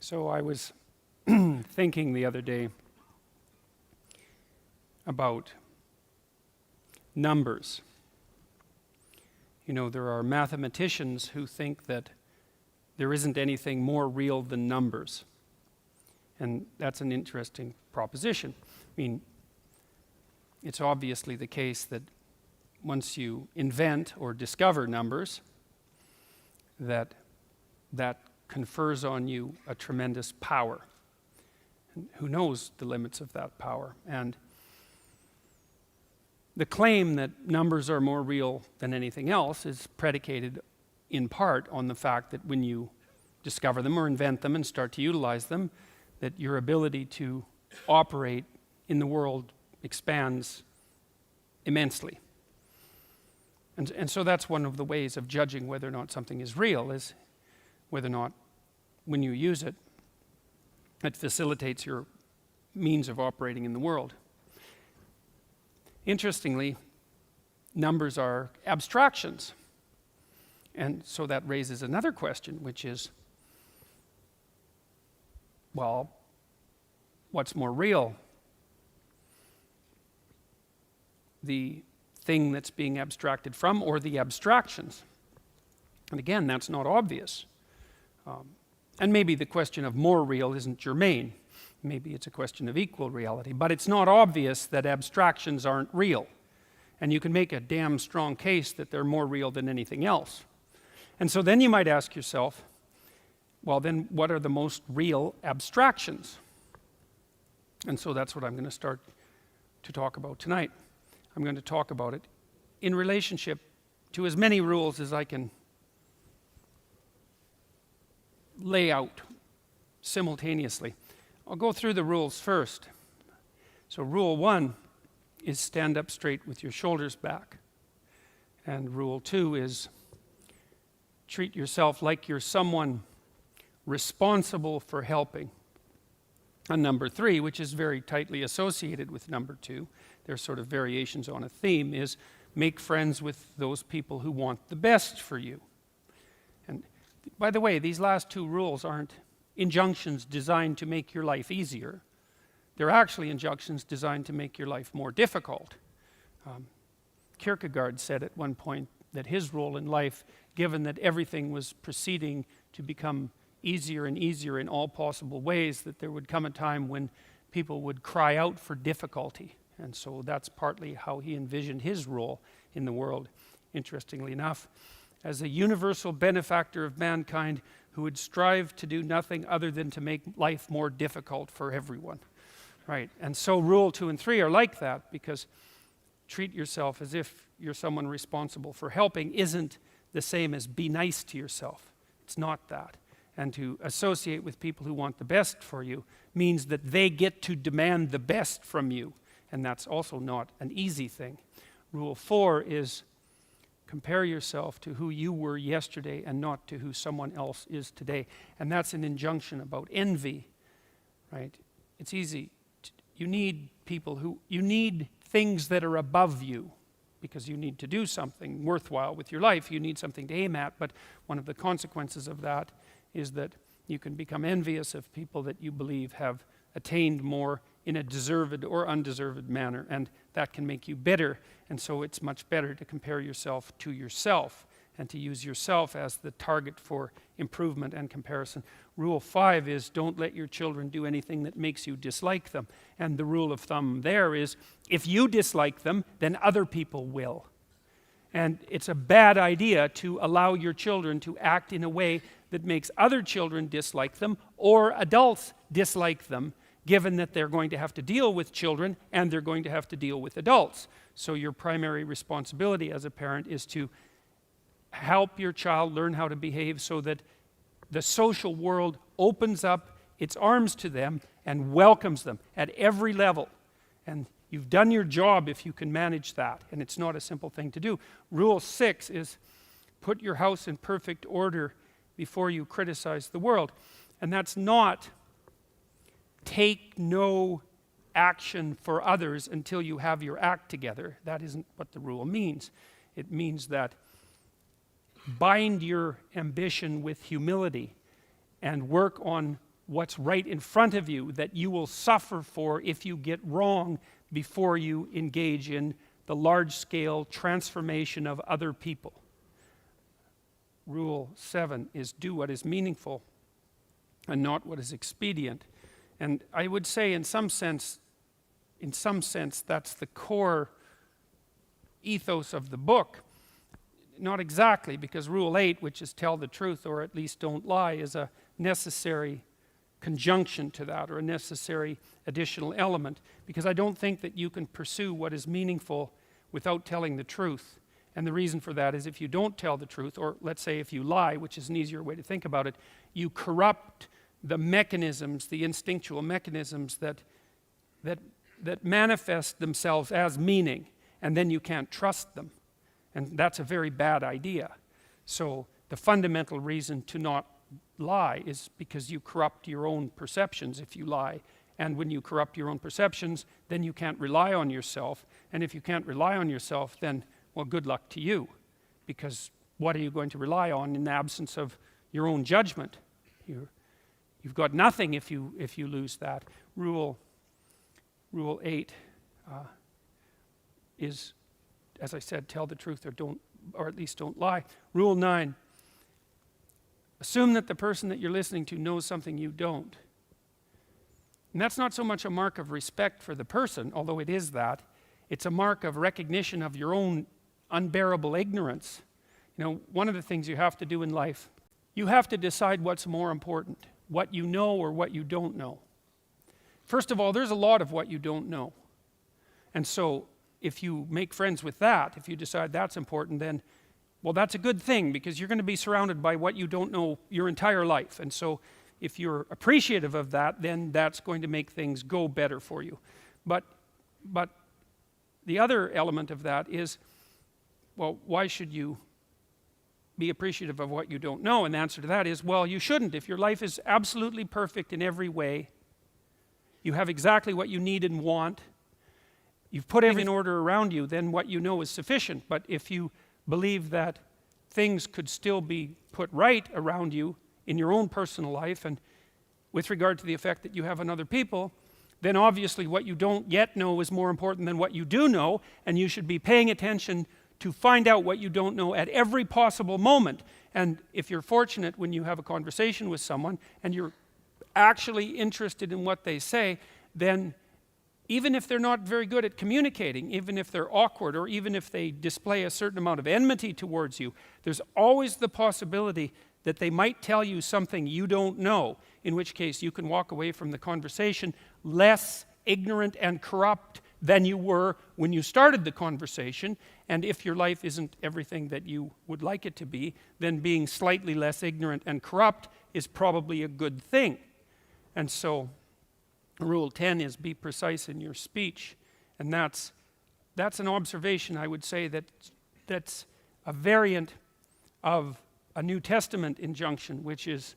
So I was thinking the other day about numbers. You know, there are mathematicians who think that there isn't anything more real than numbers. And that's an interesting proposition. I mean, it's obviously the case that once you invent or discover numbers, that confers on you a tremendous power. And who knows the limits of that power? And the claim that numbers are more real than anything else is predicated in part on the fact that when you discover them or invent them and start to utilize them, that your ability to operate in the world expands immensely. And so that's one of the ways of judging whether or not something is real, is whether or not when you use it, it facilitates your means of operating in the world. Interestingly, numbers are abstractions. And so that raises another question, which is, well, what's more real? The thing that's being abstracted from, or the abstractions? And again, that's not obvious. And maybe the question of more real isn't germane. Maybe it's a question of equal reality. But it's not obvious that abstractions aren't real. And you can make a damn strong case that they're more real than anything else. And so then you might ask yourself, well, then what are the most real abstractions? And so that's what I'm going to start to talk about tonight. I'm going to talk about it in relationship to as many rules as I can lay out simultaneously. I'll go through the rules first. So rule 1 is stand up straight with your shoulders back. And rule 2 is treat yourself like you're someone responsible for helping. And number 3, which is very tightly associated with number 2, they're sort of variations on a theme, is make friends with those people who want the best for you. And by the way, these last 2 rules aren't injunctions designed to make your life easier. They're actually injunctions designed to make your life more difficult. Kierkegaard said at one point that his role in life, given that everything was proceeding to become easier and easier in all possible ways, that there would come a time when people would cry out for difficulty. And so that's partly how he envisioned his role in the world, interestingly enough, as a universal benefactor of mankind who would strive to do nothing other than to make life more difficult for everyone. Right? And so rule 2 and 3 are like that, because treat yourself as if you're someone responsible for helping isn't the same as be nice to yourself. It's not that. And to associate with people who want the best for you means that they get to demand the best from you. And that's also not an easy thing. Rule 4 is compare yourself to who you were yesterday and not to who someone else is today. And that's an injunction about envy, right? It's easy. You need people you need things that are above you, because you need to do something worthwhile with your life. You need something to aim at, but one of the consequences of that is that you can become envious of people that you believe have attained more in a deserved or undeserved manner, and that can make you bitter. And so it's much better to compare yourself to yourself and to use yourself as the target for improvement and comparison. Rule 5 is don't let your children do anything that makes you dislike them. And the rule of thumb there is if you dislike them, then other people will. And it's a bad idea to allow your children to act in a way that makes other children dislike them or adults dislike them, given that they're going to have to deal with children and they're going to have to deal with adults. So your primary responsibility as a parent is to help your child learn how to behave so that the social world opens up its arms to them and welcomes them at every level. And you've done your job if you can manage that, and it's not a simple thing to do. Rule 6 is put your house in perfect order before you criticize the world. And that's not take no action for others until you have your act together. That isn't what the rule means. It means that bind your ambition with humility and work on what's right in front of you that you will suffer for if you get wrong before you engage in the large-scale transformation of other people. Rule 7 is do what is meaningful and not what is expedient. And I would say in some sense that's the core ethos of the book. Not exactly, because Rule 8, which is tell the truth or at least don't lie, is a necessary conjunction to that, or a necessary additional element, because I don't think that you can pursue what is meaningful without telling the truth. And the reason for that is if you don't tell the truth, or let's say if you lie, which is an easier way to think about it, you corrupt the mechanisms, the instinctual mechanisms that manifest themselves as meaning, and then you can't trust them. And that's a very bad idea. So the fundamental reason to not lie is because you corrupt your own perceptions if you lie. And when you corrupt your own perceptions, then you can't rely on yourself. And if you can't rely on yourself, then, well, good luck to you. Because what are you going to rely on in the absence of your own judgment? You've got nothing if you lose that. Rule 8 is, as I said, tell the truth or at least don't lie. Rule 9, assume that the person that you're listening to knows something you don't. And that's not so much a mark of respect for the person, although it is that. It's a mark of recognition of your own unbearable ignorance. You know, one of the things you have to do in life, you have to decide what's more important, what you know or what you don't know. First of all, there's a lot of what you don't know. And so if you make friends with that, if you decide that's important, then, well, that's a good thing, because you're going to be surrounded by what you don't know your entire life. And so if you're appreciative of that, then that's going to make things go better for you. But the other element of that is, well, why should you be appreciative of what you don't know? And the answer to that is, well, you shouldn't. If your life is absolutely perfect in every way, you have exactly what you need and want, you've put everything in order around you, then what you know is sufficient. But if you believe that things could still be put right around you in your own personal life, and with regard to the effect that you have on other people, then obviously what you don't yet know is more important than what you do know, and you should be paying attention to find out what you don't know at every possible moment. And if you're fortunate, when you have a conversation with someone and you're actually interested in what they say, then even if they're not very good at communicating, even if they're awkward, or even if they display a certain amount of enmity towards you, there's always the possibility that they might tell you something you don't know, in which case you can walk away from the conversation less ignorant and corrupt than you were when you started the conversation. And if your life isn't everything that you would like it to be, then being slightly less ignorant and corrupt is probably a good thing. And so Rule 10 is be precise in your speech. And that's an observation, I would say, that's a variant of a New Testament injunction, which is,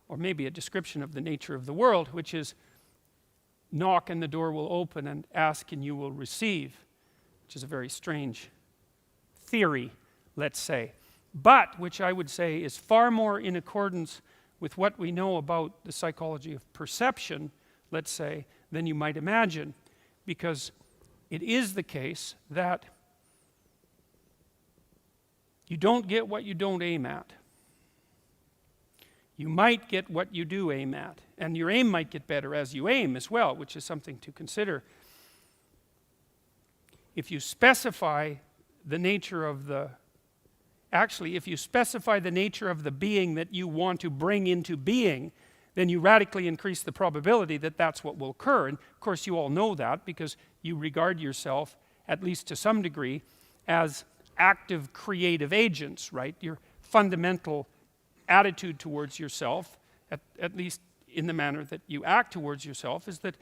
or maybe a description of the nature of the world, which is knock and the door will open, and ask and you will receive, which is a very strange theory, let's say, but which I would say is far more in accordance with what we know about the psychology of perception, let's say, than you might imagine, because it is the case that you don't get what you don't aim at. You might get what you do aim at, and your aim might get better as you aim as well, which is something to consider. If you specify the nature of the being that you want to bring into being, then you radically increase the probability that that's what will occur. And of course you all know that, because you regard yourself, at least to some degree, as active creative agents, right? Your fundamental attitude towards yourself, at least in the manner that you act towards yourself, is that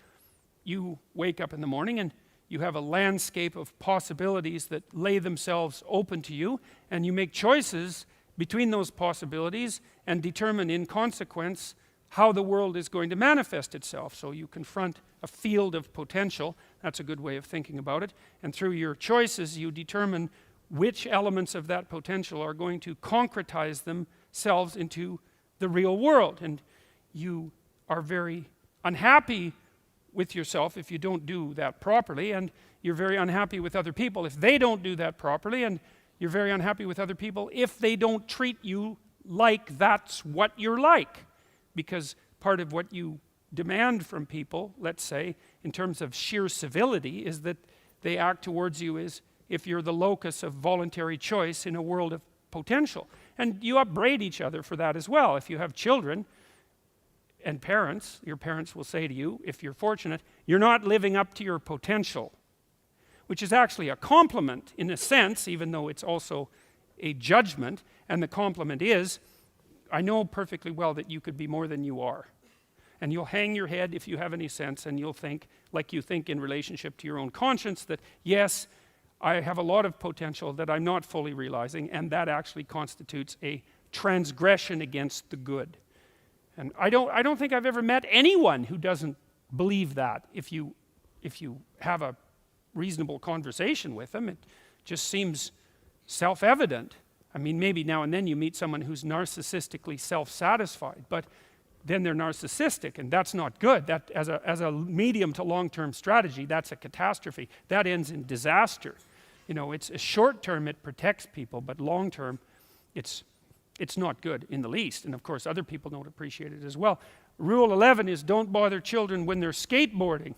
you wake up in the morning and you have a landscape of possibilities that lay themselves open to you, and you make choices between those possibilities and determine in consequence how the world is going to manifest itself. So you confront a field of potential, that's a good way of thinking about it, and through your choices you determine which elements of that potential are going to concretize themselves into the real world. And you are very unhappy with yourself if you don't do that properly, and you're very unhappy with other people if they don't do that properly, and you're very unhappy with other people if they don't treat you like that's what you're like. Because part of what you demand from people, let's say, in terms of sheer civility, is that they act towards you as if you're the locus of voluntary choice in a world of potential. And you upbraid each other for that as well. If you have children and parents, your parents will say to you, if you're fortunate, you're not living up to your potential, which is actually a compliment in a sense, even though it's also a judgment. And the compliment is, I know perfectly well that you could be more than you are. And you'll hang your head if you have any sense, and you'll think, like you think in relationship to your own conscience, that yes, I have a lot of potential that I'm not fully realizing, and that actually constitutes a transgression against the good. And I don't think I've ever met anyone who doesn't believe that. If you have a reasonable conversation with them, it just seems self-evident. I mean, maybe now and then you meet someone who's narcissistically self-satisfied, but then they're narcissistic, and that's not good. That, as a medium to long-term strategy, that's a catastrophe. That ends in disaster. You know, it's a short-term, it protects people, but long-term, it's not good in the least. And of course, other people don't appreciate it as well. Rule 11 is don't bother children when they're skateboarding.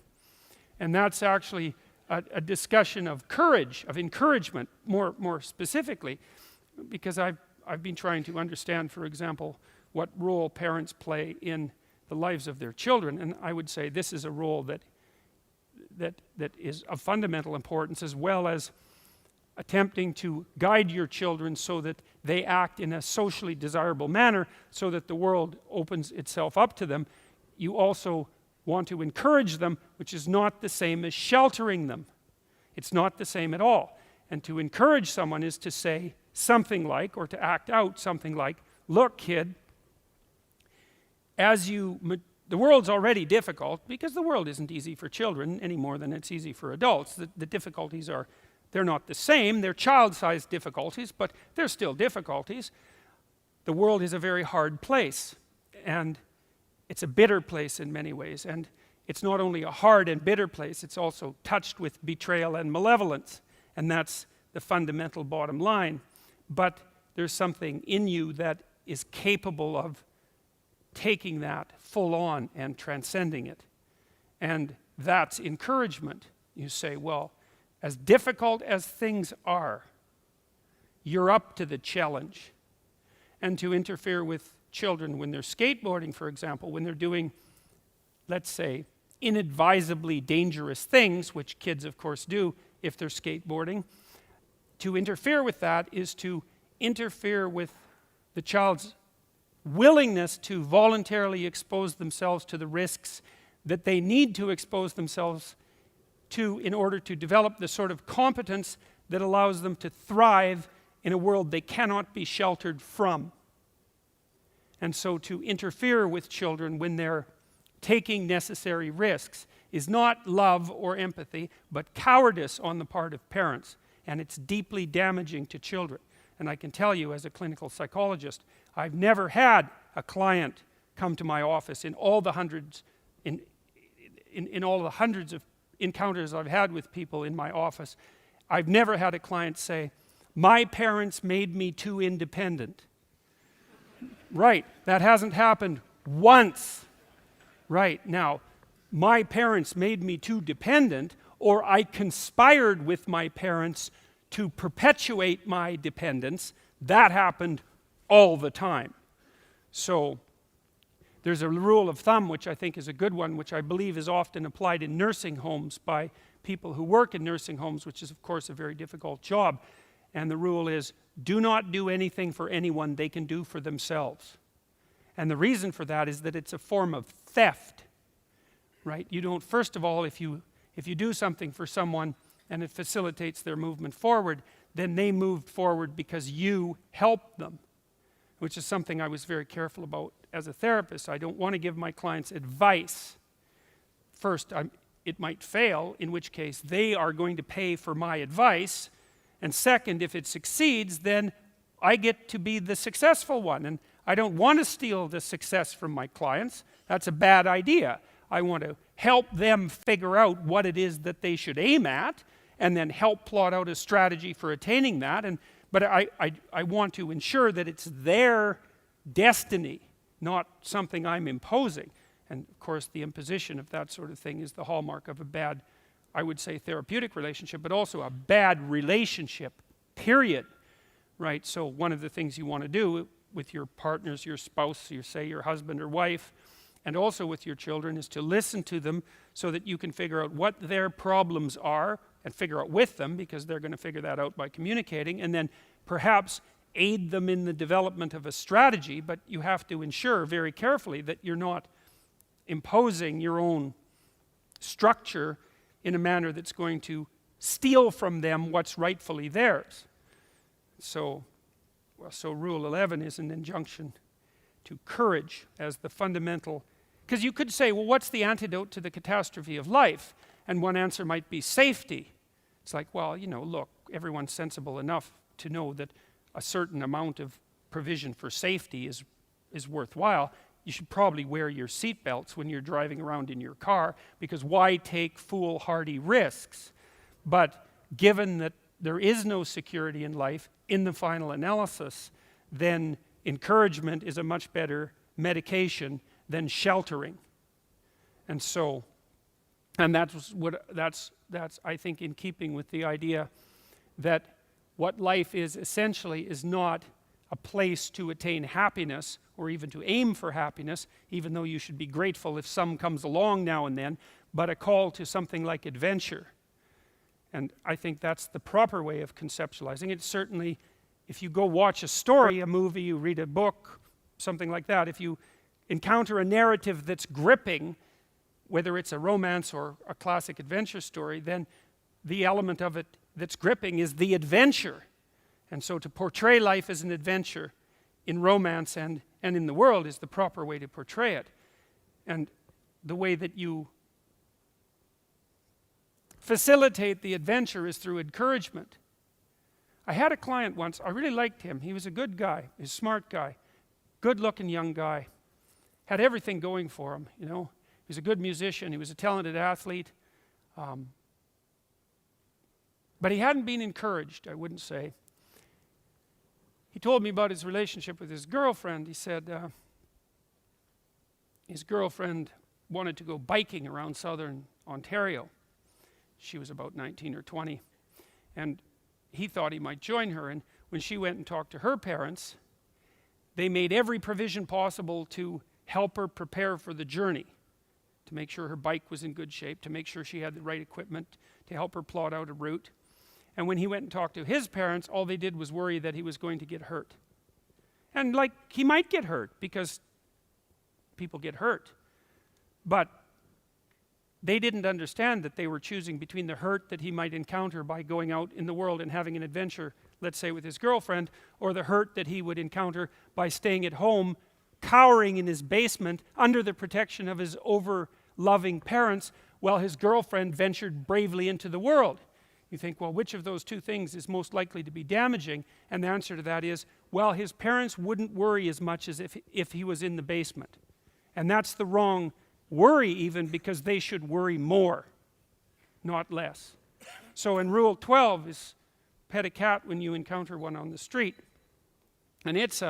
And that's actually a discussion of courage, of encouragement, more specifically, because I've been trying to understand, for example, what role parents play in the lives of their children. And I would say this is a role that is of fundamental importance, as well as attempting to guide your children so that they act in a socially desirable manner, so that the world opens itself up to them. You also want to encourage them, which is not the same as sheltering them. It's not the same at all. And to encourage someone is to say something like, or to act out something like, look, kid, the world's already difficult, because the world isn't easy for children any more than it's easy for adults. The difficulties they're not the same. They're child-sized difficulties, but they're still difficulties. The world is a very hard place, and it's a bitter place in many ways. And it's not only a hard and bitter place, it's also touched with betrayal and malevolence. And that's the fundamental bottom line. But there's something in you that is capable of taking that full on and transcending it. And that's encouragement. You say, well, as difficult as things are, you're up to the challenge. And to interfere with children when they're skateboarding, for example, when they're doing, let's say, inadvisably dangerous things, which kids, of course, do if they're skateboarding, to interfere with that is to interfere with the child's willingness to voluntarily expose themselves to the risks that they need to expose themselves to in order to develop the sort of competence that allows them to thrive in a world they cannot be sheltered from. And so to interfere with children when they're taking necessary risks is not love or empathy, but cowardice on the part of parents. And it's deeply damaging to children. And I can tell you, as a clinical psychologist, I've never had a client come to my office in all the hundreds of encounters I've had with people in my office. I've never had a client say, my parents made me too independent. Right, that hasn't happened once. Right, now, my parents made me too dependent, or I conspired with my parents to perpetuate my dependence. That happened all the time. So there's a rule of thumb, which I think is a good one, which I believe is often applied in nursing homes by people who work in nursing homes, which is, of course, a very difficult job. And the rule is, do not do anything for anyone they can do for themselves. And the reason for that is that it's a form of theft, right? You don't, first of all, if you do something for someone and it facilitates their movement forward, then they moved forward because you helped them, which is something I was very careful about as a therapist. I don't want to give my clients advice. First, it might fail, in which case they are going to pay for my advice. And second, if it succeeds, then I get to be the successful one. And I don't want to steal the success from my clients. That's a bad idea. I want to help them figure out what it is that they should aim at, and then help plot out a strategy for attaining that. But I want to ensure that it's their destiny, not something I'm imposing. And of course, the imposition of that sort of thing is the hallmark of a bad, I would say, therapeutic relationship, but also a bad relationship, period. Right? So one of the things you want to do with your partners, your spouse, say your husband or wife, and also with your children, is to listen to them so that you can figure out what their problems are and figure out with them, because they're going to figure that out by communicating, and then perhaps aid them in the development of a strategy. But you have to ensure very carefully that you're not imposing your own structure in a manner that's going to steal from them what's rightfully theirs. So rule 11 is an injunction to courage as the fundamental, because you could say, well, what's the antidote to the catastrophe of life? And one answer might be safety. It's like, well, look, everyone's sensible enough to know that a certain amount of provision for safety is worthwhile. You should probably wear your seatbelts when you're driving around in your car, because why take foolhardy risks? But given that there is no security in life in the final analysis, then encouragement is a much better medication than sheltering. And so, and that's I think in keeping with the idea that what life is essentially is not a place to attain happiness or even to aim for happiness, even though you should be grateful if some comes along now and then, but a call to something like adventure. And I think that's the proper way of conceptualizing it. Certainly, if you go watch a story, a movie, you read a book, something like that, if you encounter a narrative that's gripping, whether it's a romance or a classic adventure story, then the element of it that's gripping is the adventure. And so to portray life as an adventure in romance and in the world is the proper way to portray it. And the way that you facilitate the adventure is through encouragement. I had a client once, I really liked him. He was a good guy, he was a smart guy, good-looking young guy, had everything going for him, He was a good musician, he was a talented athlete, but he hadn't been encouraged, I wouldn't say. He told me about his relationship with his girlfriend. He said his girlfriend wanted to go biking around southern Ontario. She was about 19 or 20, and he thought he might join her. And when she went and talked to her parents, they made every provision possible to help her prepare for the journey, to make sure her bike was in good shape, to make sure she had the right equipment, to help her plot out a route. And when he went and talked to his parents, all they did was worry that he was going to get hurt. And he might get hurt, because people get hurt. But they didn't understand that they were choosing between the hurt that he might encounter by going out in the world and having an adventure, let's say with his girlfriend, or the hurt that he would encounter by staying at home, cowering in his basement under the protection of his over-loving parents, while his girlfriend ventured bravely into the world. You think, well, which of those two things is most likely to be damaging? And the answer to that is, well, his parents wouldn't worry as much as if he was in the basement. And that's the wrong worry, even, because they should worry more, not less. So in Rule 12 is pet a cat when you encounter one on the street. And it's,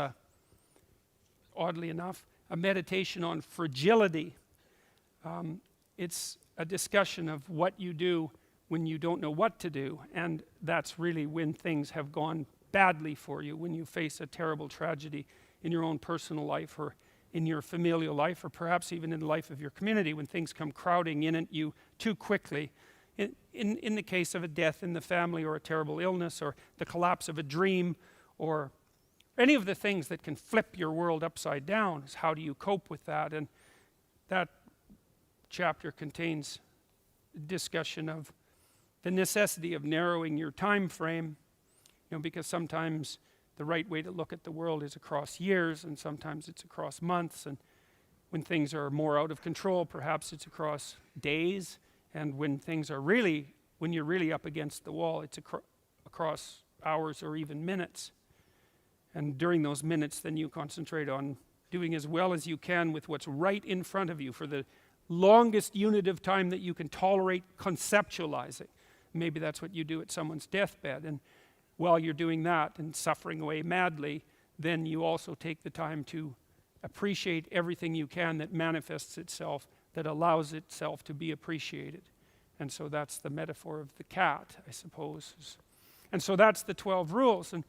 oddly enough, a meditation on fragility. It's a discussion of what you do when you don't know what to do, and that's really when things have gone badly for you, when you face a terrible tragedy in your own personal life or in your familial life, or perhaps even in the life of your community, when things come crowding in at you too quickly. In the case of a death in the family, or a terrible illness, or the collapse of a dream, or any of the things that can flip your world upside down, is how do you cope with that? And that chapter contains discussion of the necessity of narrowing your time frame, because sometimes the right way to look at the world is across years, and sometimes it's across months, and when things are more out of control, perhaps it's across days, and when you're really up against the wall, it's across hours or even minutes. And during those minutes, then you concentrate on doing as well as you can with what's right in front of you for the longest unit of time that you can tolerate conceptualizing. Maybe that's what you do at someone's deathbed. And while you're doing that and suffering away madly, then you also take the time to appreciate everything you can that manifests itself, that allows itself to be appreciated. And so that's the metaphor of the cat, I suppose. And so that's the 12 rules. And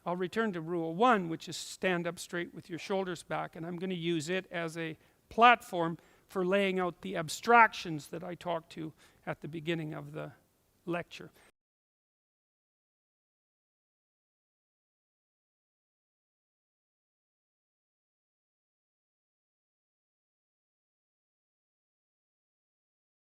I'll return to rule 1, which is stand up straight with your shoulders back. And I'm going to use it as a platform for laying out the abstractions that I talked to at the beginning of the lecture.